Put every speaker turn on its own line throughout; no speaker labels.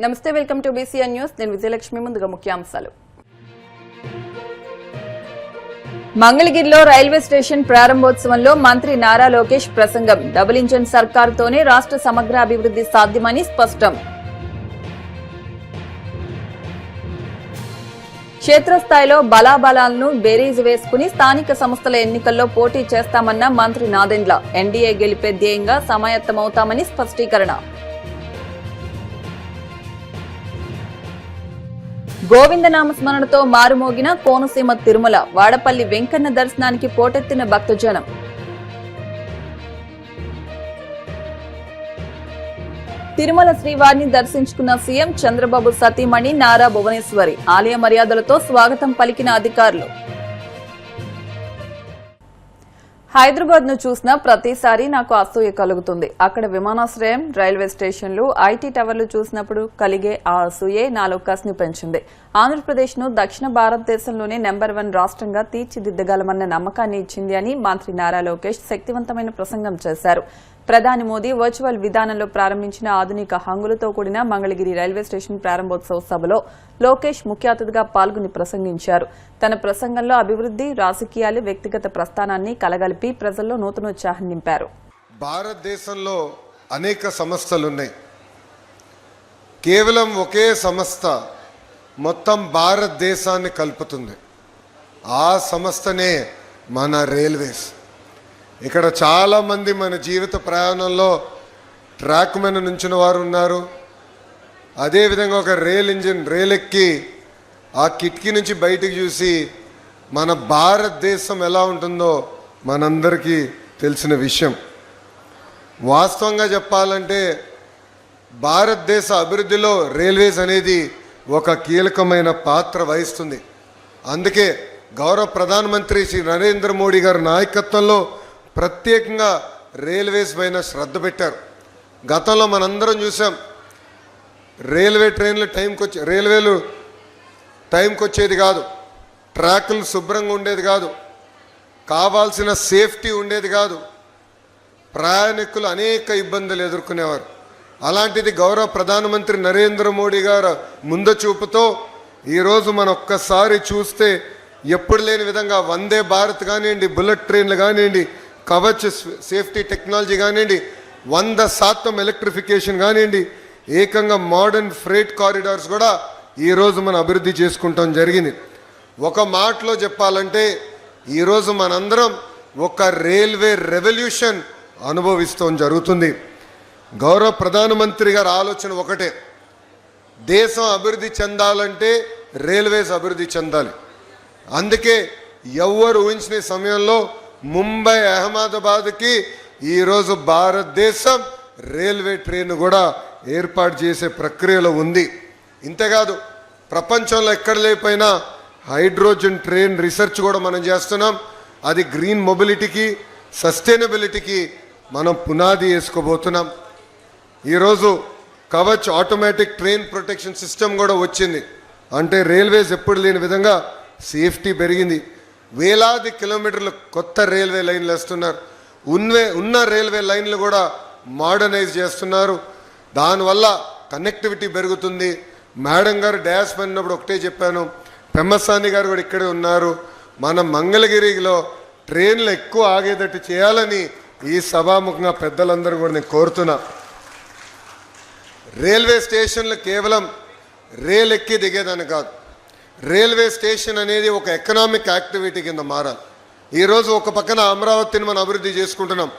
నమస్తే, welcome to BCN news. నేను విజయలక్ష్మి. ముందుగా ముఖ్యాంశాలు. మంగళగిరిలో రైల్వే స్టేషన్ ప్రారంభోత్సవంలో మంత్రి నారా లోకేష్ ప్రసంగం. డబుల్ ఇంజన్ సర్కారుతోనే రాష్ట్ర సమగ్ర అభివృద్ధి సాధ్యమని స్పష్టం. క్షేత్రస్థాయిలో బలాబలాలను బేరీజు వేసుకుని స్థానిక సంస్థల ఎన్నికల్లో పోటీ చేస్తామన్న మంత్రి నాదెండ్ల. ఎన్డీఏ గెలిపే ధ్యేయంగా సమాయత్తమవుతామని స్పష్టీకరణ. గోవిందనామ స్మరణతో మారుమోగిన కోనసీమ తిరుమల. వాడపల్లి వెంకన్న దర్శనానికి పోటెత్తిన భక్తజనం. తిరుమల శ్రీవారిని దర్శించుకున్న సీఎం చంద్రబాబు సతీమణి నారా భువనేశ్వరి. ఆలయ మర్యాదలతో స్వాగతం పలికిన అధికారులు. హైదరాబాద్ ను చూసిన ప్రతిసారి నాకు అసూయ కలుగుతుంది. అక్కడ విమానాశ్రయం, రైల్వే స్టేషన్లు, ఐటీ టవర్లు చూసినప్పుడు కలిగే ఆ అసూయే నాలో కసిని పెంచింది. ఆంధ్రప్రదేశ్ ను దక్షిణ భారతదేశంలోనే నెంబర్ 1 రాష్ట్రంగా తీర్చిదిద్దగలమన్న నమ్మకాన్ని ఇచ్చింది అని మంత్రి నారా లోకేష్ శక్తివంతమైన ప్రసంగం చేశారు. ప్రధాని మోదీ వర్చువల్ విధానంలో ప్రారంభించిన ఆధునిక హంగులతో కూడిన మంగళగిరి రైల్వే స్టేషన్ ప్రారంభోత్సవ సభలో లోకేష్ ముఖ్య అతిథిగా పాల్గొని ప్రసంగించారు. తన ప్రసంగంలో అభివృద్ధి, రాజకీయాలు, వ్యక్తిగత ప్రస్థానాన్ని కలగలిపి ప్రజల్లో నూతనోత్సాహం నింపారు.
భారతదేశంలో అనేక సంస్థలున్నాయి. కేవలం ఒకే సంస్థ మొత్తం భారతదేశాన్ని కలుపుతుంది. ఆ సంస్థనే మన రైల్వేస్. ఇక్కడ చాలామంది మన జీవిత ప్రయాణంలో ట్రాక్ మీద నుంచిన వారు ఉన్నారు. అదేవిధంగా ఒక రైలు ఎక్కి ఆ కిటికీ నుంచి బయటికి చూసి మన భారతదేశం ఎలా ఉంటుందో మనందరికీ తెలిసిన విషయం. వాస్తవంగా చెప్పాలంటే భారతదేశ అభివృద్ధిలో రైల్వేస్ అనేది ఒక కీలకమైన పాత్ర వహిస్తుంది. అందుకే గౌరవ ప్రధానమంత్రి శ్రీ నరేంద్ర మోడీ గారి నాయకత్వంలో ప్రత్యేకంగా రైల్వేస్ పైన శ్రద్ధ పెట్టారు. గతంలో మనందరం చూసాం, రైల్వేలు టైంకి వచ్చేది కాదు, ట్రాకులు శుభ్రంగా ఉండేది కాదు, కావాల్సిన సేఫ్టీ ఉండేది కాదు, ప్రయాణికులు అనేక ఇబ్బందులు ఎదుర్కొనేవారు. అలాంటిది గౌరవ ప్రధానమంత్రి నరేంద్ర మోడీ గారు ముందు చూపుతో ఈరోజు మనం ఒక్కసారి చూస్తే ఎప్పుడు లేని విధంగా వందే భారత్ కానివ్వండి, బుల్లెట్ ట్రైన్లు కానివ్వండి, కవచ్ సేఫ్టీ టెక్నాలజీ కానివ్వండి, 100% ఎలక్ట్రిఫికేషన్ కానివ్వండి, ఏకంగా మోడర్న్ ఫ్రేట్ కారిడార్స్ కూడా ఈరోజు మనం అభివృద్ధి చేసుకుంటాం జరిగింది. ఒక మాటలో చెప్పాలంటే ఈరోజు మనందరం ఒక రైల్వే రెవల్యూషన్ అనుభవిస్తాం జరుగుతుంది. గౌరవ ప్రధానమంత్రి గారి ఆలోచన ఒకటే, దేశం అభివృద్ధి చెందాలంటే రైల్వేస్ అభివృద్ధి చెందాలి. అందుకే ఎవరు ఊహించిన సమయంలో ముంబై, అహ్మదాబాద్కి ఈరోజు భారతదేశం రైల్వే ట్రైన్ కూడా ఏర్పాటు చేసే ప్రక్రియలో ఉంది. ఇంతేకాదు, ప్రపంచంలో ఎక్కడ లేకపోయినా హైడ్రోజన్ ట్రైన్ రీసెర్చ్ కూడా మనం చేస్తున్నాం. అది గ్రీన్ మొబిలిటీకి, సస్టైనబిలిటీకి మనం పునాది వేసుకోబోతున్నాం. ఈరోజు Kavach automatic train protection system కూడా వచ్చింది. అంటే రైల్వేస్ ఎప్పుడు లేని విధంగా సేఫ్టీ పెరిగింది. వేలాది కిలోమీటర్లు కొత్త రైల్వే లైన్లు వేస్తున్నారు. ఉన్న రైల్వే లైన్లు కూడా మోడర్నైజ్ చేస్తున్నారు. దానివల్ల కనెక్టివిటీ పెరుగుతుంది. మేడం గారు డ్యాష్ పడినప్పుడు ఒకటే చెప్పాను, పెమ్మసాని గారు కూడా ఇక్కడే ఉన్నారు. మన మంగళగిరిలో ట్రైన్లు ఎక్కువ ఆగేటట్టు చేయాలని ఈ సభాముఖంగా పెద్దలందరూ కూడా నేను కోరుతున్నా. రైల్వే స్టేషన్లు కేవలం రైలు ఎక్కి దిగేదని కాదు, రైల్వే స్టేషన్ అనేది ఒక ఎకనామిక్ యాక్టివిటీ కింద మారాలి. ఈరోజు ఒక పక్కన అమరావతిని మనం అభివృద్ధి చేసుకుంటున్నాం.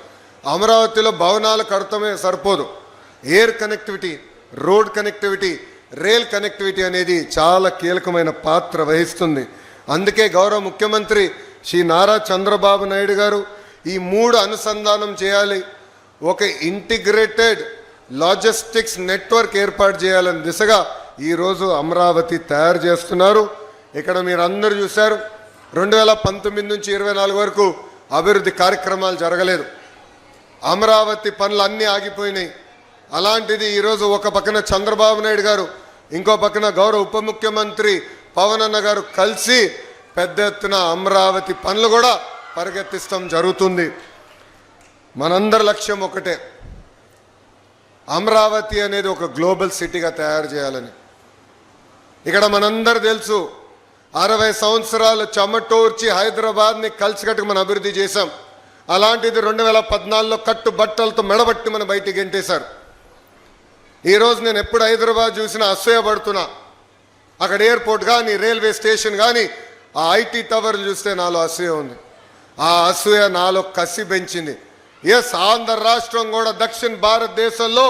అమరావతిలో భవనాలు కడతమే సరిపోదు. Air connectivity, road connectivity, rail connectivity అనేది చాలా కీలకమైన పాత్ర వహిస్తుంది. అందుకే గౌరవ ముఖ్యమంత్రి శ్రీ నారా చంద్రబాబు నాయుడు గారు ఈ 3 అనుసంధానం చేయాలి, ఒక ఇంటిగ్రేటెడ్ లాజిస్టిక్స్ నెట్వర్క్ ఏర్పాటు చేయాలని దిశగా ఈరోజు అమరావతి తయారు చేస్తున్నారు. ఇక్కడ మీరు అందరూ చూశారు, 2019 నుంచి 24 వరకు అభివృద్ధి కార్యక్రమాలు జరగలేదు. అమరావతి పనులు అన్నీ ఆగిపోయినాయి. అలాంటిది ఈరోజు ఒక పక్కన చంద్రబాబు నాయుడు గారు, ఇంకో పక్కన గౌరవ ఉప ముఖ్యమంత్రి పవన్ అన్న గారు కలిసి పెద్ద ఎత్తున అమరావతి పనులు కూడా పరిగెత్తిస్తాం జరుగుతుంది. మనందరి లక్ష్యం ఒకటే, అమరావతి అనేది ఒక గ్లోబల్ సిటీగా తయారు చేయాలని. ఇక్కడ మనందరూ తెలుసు, 60 సంవత్సరాలు చెమటోర్చి హైదరాబాద్ని కలిసికట్టుకు మనం అభివృద్ధి చేశాం. అలాంటిది 2014లో కట్టుబట్టలతో మెడబట్టి మనం బయటికి గెంటేశారు. ఈరోజు నేను ఎప్పుడు హైదరాబాద్ చూసినా అసూయపడుతున్నా. అక్కడ ఎయిర్పోర్ట్ కానీ, రైల్వే స్టేషన్ కానీ, ఆ ఐటీ టవర్లు చూస్తే నాలో అసూయ ఉంది. ఆ అసూయ నాలో కసి పెంచింది. ఎస్, ఆంధ్ర రాష్ట్రం కూడా దక్షిణ భారతదేశంలో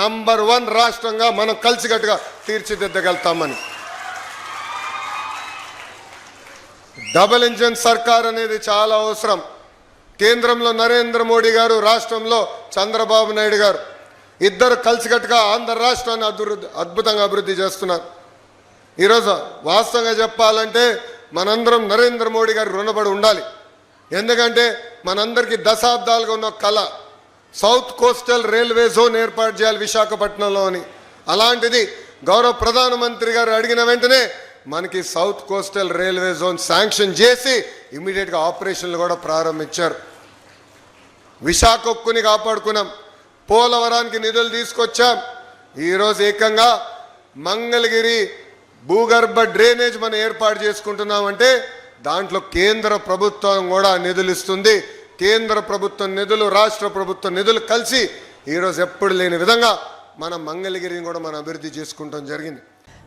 నంబర్ 1 రాష్ట్రంగా మనం కలిసికట్టుగా తీర్చిదిద్దగలుగుతామని. డబుల్ ఇంజన్ సర్కార్ అనేది చాలా అవసరం. కేంద్రంలో నరేంద్ర మోడీ గారు, రాష్ట్రంలో చంద్రబాబు నాయుడు గారు ఇద్దరు కలిసికట్టుగా ఆంధ్ర రాష్ట్రాన్ని అద్భుతంగా అభివృద్ధి చేస్తున్నారు. ఈరోజు వాస్తవంగా చెప్పాలంటే మనందరం నరేంద్ర మోడీ గారికి రుణపడి ఉండాలి. ఎందుకంటే మనందరికీ దశాబ్దాలుగా ఉన్న కళ సౌత్ కోస్టల్ రైల్వే జోన్ ఏర్పాటు చేయాలి విశాఖపట్నంలో అని. అలాంటిది గౌరవ ప్రధానమంత్రి గారు అడిగిన వెంటనే మనకి south coastal railway zone sanction చేసి ఇమీడియట్గా ఆపరేషన్లు కూడా ప్రారంభించారు. విశాఖ ఉక్కుని కాపాడుకున్నాం, పోలవరానికి నిధులు తీసుకొచ్చాం. ఈరోజు ఏకంగా మంగళగిరి భూగర్భ డ్రైనేజ్ మనం ఏర్పాటు చేసుకుంటున్నామంటే దాంట్లో కేంద్ర ప్రభుత్వం కూడా నిధులు ఇస్తుంది. కేంద్ర ప్రభుత్వం నిధులు, రాష్ట్ర ప్రభుత్వం నిధులు కలిసి ఈరోజు ఎప్పుడు లేని విధంగా మనం మంగళగిరిని కూడా మనం అభివృద్ధి చేసుకుంటాం జరిగింది.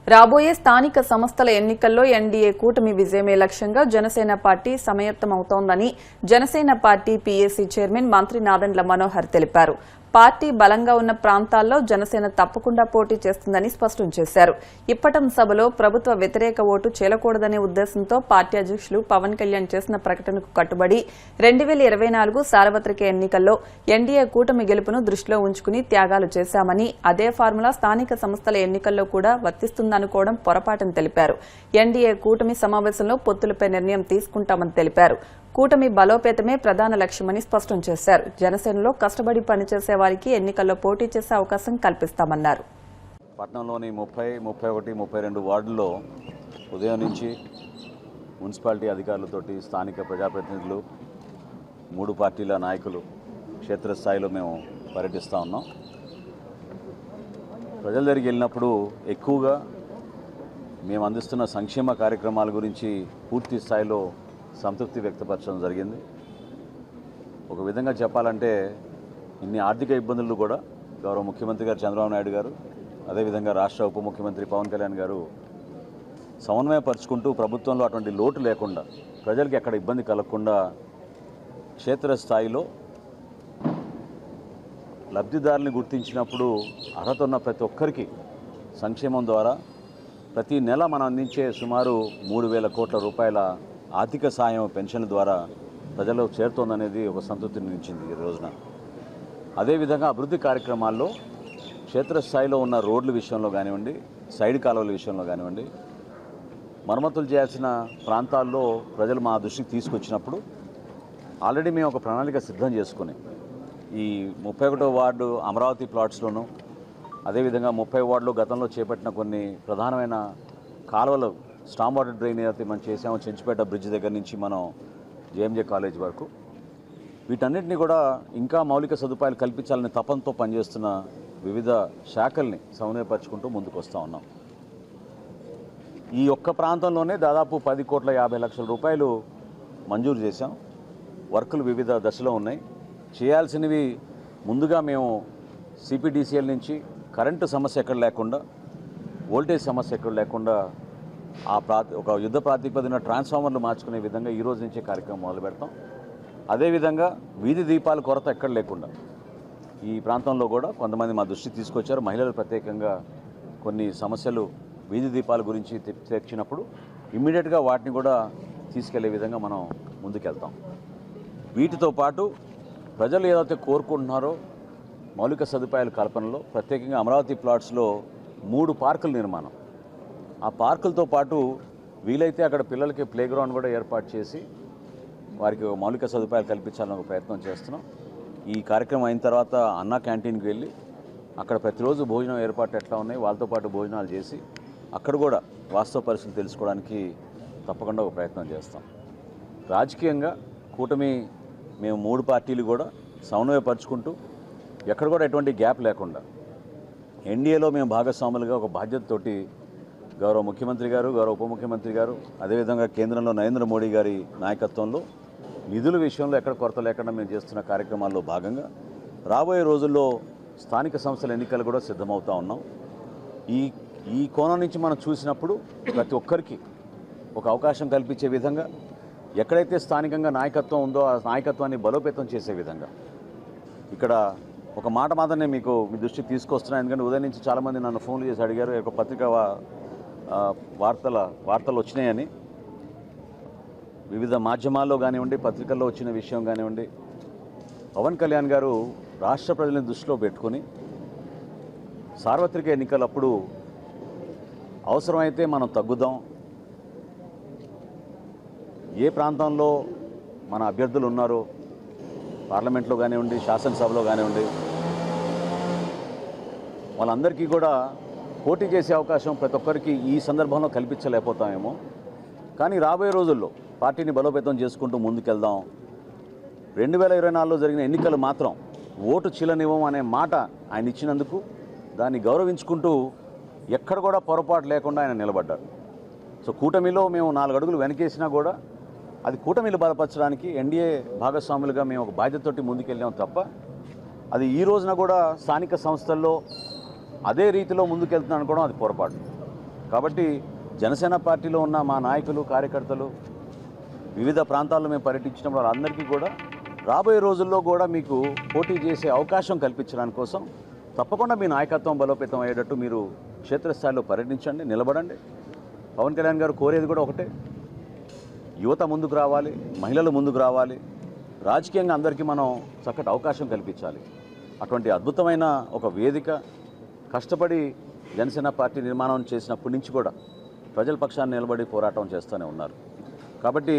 రాబోయే స్థానిక సంస్థల ఎన్నికల్లో ఎన్డీఏ కూటమి విజయమే లక్ష్యంగా జనసేన పార్టీ సమాయత్తమవుతోందని జనసేన పార్టీ పీఏసీ చైర్మన్ మంత్రి నాదెండ్ల మనోహర్ తెలిపారు. పార్టీ బలంగా ఉన్న ప్రాంతాల్లో జనసేన తప్పకుండా పోటీ చేస్తుందని స్పష్టం చేశారు. ఇప్పటం సభలో ప్రభుత్వ వ్యతిరేక ఓటు చేలకూడదనే ఉద్దేశంతో పార్టీ అధ్యక్షులు పవన్ కళ్యాణ్ చేసిన ప్రకటనకు కట్టుబడి 2024 సార్వత్రిక ఎన్నికల్లో ఎన్డీఏ కూటమి గెలుపును దృష్టిలో ఉంచుకుని త్యాగాలు చేశామని, అదే ఫార్ములా స్థానిక సంస్థల ఎన్నికల్లో కూడా వర్తిస్తుందనుకోవడం పొరపాటని తెలిపారు. ఎన్డీఏ కూటమి సమావేశంలో పొత్తులపై నిర్ణయం తీసుకుంటామని తెలిపారు. కూటమి బలోపేతమే ప్రధాన లక్ష్యమని స్పష్టం చేశారు. జనసేనలో కష్టపడి పనిచేసే వారికి ఎన్నికల్లో పోటీ చేసే అవకాశం కల్పిస్తామన్నారు.
పట్టణంలోని 30, 31, 32 వార్డుల్లో ఉదయం నుంచి మున్సిపాలిటీ అధికారులతోటి స్థానిక ప్రజాప్రతినిధులు, 3 పార్టీల నాయకులు క్షేత్రస్థాయిలో మేము పర్యటిస్తూ ఉన్నాం. ప్రజల దగ్గరికి వెళ్ళినప్పుడు ఎక్కువగా మేము అందిస్తున్న సంక్షేమ కార్యక్రమాల గురించి పూర్తి స్థాయిలో సంతృప్తి వ్యక్తపరచడం జరిగింది. ఒక విధంగా చెప్పాలంటే ఇన్ని ఆర్థిక ఇబ్బందులు కూడా గౌరవ ముఖ్యమంత్రి గారు చంద్రబాబు నాయుడు గారు, అదేవిధంగా రాష్ట్ర ఉప ముఖ్యమంత్రి పవన్ కళ్యాణ్ గారు సమన్వయపరుచుకుంటూ ప్రభుత్వంలో అటువంటి లోటు లేకుండా, ప్రజలకు ఎక్కడ ఇబ్బంది కలగకుండా క్షేత్రస్థాయిలో లబ్ధిదారుని గుర్తించినప్పుడు అర్హత ఉన్న ప్రతి ఒక్కరికి సంక్షేమం ద్వారా ప్రతి నెల మనం అందించే సుమారు 3,000 కోట్ల రూపాయల ఆర్థిక సాయం పెన్షన్ల ద్వారా ప్రజలకు చేరుతోందనేది ఒక సంతృప్తిని ఇచ్చింది ఈ రోజున. అదేవిధంగా అభివృద్ధి కార్యక్రమాల్లో క్షేత్రస్థాయిలో ఉన్న రోడ్ల విషయంలో కానివ్వండి, సైడ్ కాలువల విషయంలో కానివ్వండి, మరమ్మతులు చేయాల్సిన ప్రాంతాల్లో ప్రజలు మా దృష్టికి తీసుకొచ్చినప్పుడు ఆల్రెడీ మేము ఒక ప్రణాళిక సిద్ధం చేసుకుని ఈ 31వ వార్డు అమరావతి ప్లాట్స్లోనూ, అదేవిధంగా 30 వార్డులో గతంలో చేపట్టిన కొన్ని ప్రధానమైన కాలువలు స్టామ్ వాటర్ డ్రైన్ అయితే మనం చేసాము. చెంచుపేట బ్రిడ్జ్ దగ్గర నుంచి మనం జేఎంజే కాలేజ్ వరకు వీటన్నిటిని కూడా ఇంకా మౌలిక సదుపాయాలు కల్పించాలని తపంతో పనిచేస్తున్న వివిధ శాఖల్ని సమన్వయపరుచుకుంటూ ముందుకు వస్తూ ఉన్నాం. ఈ ఒక్క ప్రాంతంలోనే దాదాపు 10,50,00,000 రూపాయలు మంజూరు చేశాం. వర్కులు వివిధ దశలో ఉన్నాయి. చేయాల్సినవి ముందుగా మేము సిపిడిసిఎల్ నుంచి కరెంటు సమస్య ఎక్కడ లేకుండా, వోల్టేజ్ సమస్య ఎక్కడ లేకుండా ఒక యుద్ధ ప్రాతిపదిన ట్రాన్స్ఫార్మర్లు మార్చుకునే విధంగా ఈ రోజు నుంచే కార్యక్రమం మొదలు పెడతాం. అదేవిధంగా వీధి దీపాల కొరత ఎక్కడ లేకుండా ఈ ప్రాంతంలో కూడా కొంతమంది మా దృష్టికి తీసుకొచ్చారు. మహిళలు ప్రత్యేకంగా కొన్ని సమస్యలు వీధి దీపాల గురించి తెచ్చినప్పుడు ఇమ్మీడియట్గా వాటిని కూడా తీసుకెళ్లే విధంగా మనం ముందుకెళ్తాం. వీటితో పాటు ప్రజలు ఏదైతే కోరుకుంటున్నారో మౌలిక సదుపాయాల కల్పనలో ప్రత్యేకంగా అమరావతి ప్లాట్స్లో 3 పార్కుల నిర్మాణం, ఆ పార్కులతో పాటు వీలైతే అక్కడ పిల్లలకి ప్లే గ్రౌండ్ కూడా ఏర్పాటు చేసి వారికి మౌలిక సదుపాయాలు కల్పించాలని ఒక ప్రయత్నం చేస్తున్నాం. ఈ కార్యక్రమం అయిన తర్వాత అన్నా క్యాంటీన్కి వెళ్ళి అక్కడ ప్రతిరోజు భోజనం ఏర్పాటు ఎట్లా ఉన్నాయి వాళ్ళతో పాటు భోజనాలు చేసి అక్కడ కూడా వాస్తవ పరిస్థితులు తెలుసుకోవడానికి తప్పకుండా ఒక ప్రయత్నం చేస్తాం. రాజకీయంగా కూటమి మేము 3 పార్టీలు కూడా సమన్వయపరుచుకుంటూ ఎక్కడ కూడా ఎటువంటి గ్యాప్ లేకుండా ఎన్డీఏలో మేము భాగస్వాములుగా ఒక బాధ్యతతోటి గౌరవ ముఖ్యమంత్రి గారు, గౌరవ ఉప ముఖ్యమంత్రి గారు, అదేవిధంగా కేంద్రంలో నరేంద్ర మోడీ గారి నాయకత్వంలో నిధుల విషయంలో ఎక్కడ కొరత లేకుండా మేము చేస్తున్న కార్యక్రమాల్లో భాగంగా రాబోయే రోజుల్లో స్థానిక సంస్థల ఎన్నికలు కూడా సిద్ధమవుతా ఉన్నాం. ఈ కోణం నుంచి మనం చూసినప్పుడు ప్రతి ఒక్కరికి ఒక అవకాశం కల్పించే విధంగా ఎక్కడైతే స్థానికంగా నాయకత్వం ఉందో ఆ నాయకత్వాన్ని బలోపేతం చేసే విధంగా ఇక్కడ ఒక మాట మాత్రమే మీకు మీ దృష్టికి తీసుకొస్తున్నాను. ఎందుకంటే ఉదయం నుంచి చాలామంది నన్ను ఫోన్లు చేసి అడిగారు, ఒక పత్రికా వార్తలు వచ్చినాయని. వివిధ మాధ్యమాల్లో కానివ్వండి, పత్రికల్లో వచ్చిన విషయం కానివ్వండి, పవన్ కళ్యాణ్ గారు రాష్ట్ర ప్రజలను దృష్టిలో పెట్టుకొని సార్వత్రిక ఎన్నికలప్పుడు అవసరమైతే మనం తగ్గుదాం, ఏ ప్రాంతంలో మన అభ్యర్థులు ఉన్నారో పార్లమెంట్లో కానివ్వండి, శాసనసభలో కానివ్వండి, వాళ్ళందరికీ కూడా పోటీ చేసే అవకాశం ప్రతి ఒక్కరికి ఈ సందర్భంలో కల్పించలేకపోతామేమో. కానీ రాబోయే రోజుల్లో పార్టీని బలోపేతం చేసుకుంటూ ముందుకెళ్దాం. 2024లో జరిగిన ఎన్నికలు మాత్రం ఓటు చీలనివ్వం అనే మాట ఆయన ఇచ్చినందుకు దాన్ని గౌరవించుకుంటూ ఎక్కడ కూడా పొరపాటు లేకుండా ఆయన నిలబడ్డారు. సో కూటమిలో మేము 4 అడుగులు వెనకేసినా కూడా అది కూటమిలు బలపరచడానికి ఎన్డీఏ భాగస్వాములుగా మేము ఒక బాధ్యతతోటి ముందుకెళ్ళాం తప్ప అది ఈ రోజున కూడా స్థానిక సంస్థల్లో అదే రీతిలో ముందుకెళ్తున్నాను అనుకోవడం అది పొరపాటు. కాబట్టి జనసేన పార్టీలో ఉన్న మా నాయకులు, కార్యకర్తలు వివిధ ప్రాంతాల్లో మేము పర్యటించినప్పుడు వాళ్ళందరికీ కూడా రాబోయే రోజుల్లో కూడా మీకు పోటీ చేసే అవకాశం కల్పించడానికి కోసం తప్పకుండా మీ నాయకత్వం బలోపేతం అయ్యేటట్టు మీరు క్షేత్రస్థాయిలో పర్యటించండి, నిలబడండి. పవన్ కళ్యాణ్ గారు కోరేది కూడా ఒకటే, యువత ముందుకు రావాలి, మహిళలు ముందుకు రావాలి, రాజకీయంగా అందరికీ మనం చక్కటి అవకాశం కల్పించాలి. అటువంటి అద్భుతమైన ఒక వేదిక కష్టపడి జనసేన పార్టీ నిర్మాణం చేసినప్పటి నుంచి కూడా ప్రజల పక్షాన్ని నిలబడి పోరాటం చేస్తూనే ఉన్నారు. కాబట్టి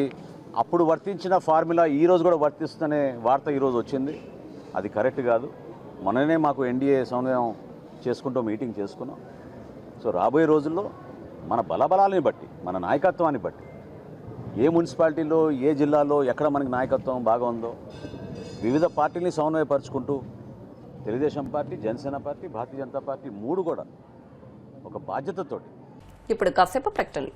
అప్పుడు వర్తించిన ఫార్ములా ఈరోజు కూడా వర్తిస్తుందనే వార్త ఈరోజు వచ్చింది. అది కరెక్ట్ కాదు. మొన్ననే మాకు ఎన్డీఏ సమన్వయం చేసుకుంటూ మీటింగ్ చేసుకున్నాం. సో రాబోయే రోజుల్లో మన బలబలాలని బట్టి, మన నాయకత్వాన్ని బట్టి, ఏ మున్సిపాలిటీలో, ఏ జిల్లాలో ఎక్కడ మనకి నాయకత్వం బాగా ఉందో వివిధ పార్టీని సమన్వయపరుచుకుంటూ Telugu Desam party, Janasena party, Bharatiya Janata party 3 కూడా ఒక బాధ్యతతోటి
ఇప్పుడు కాసేపు ప్రకటనలు.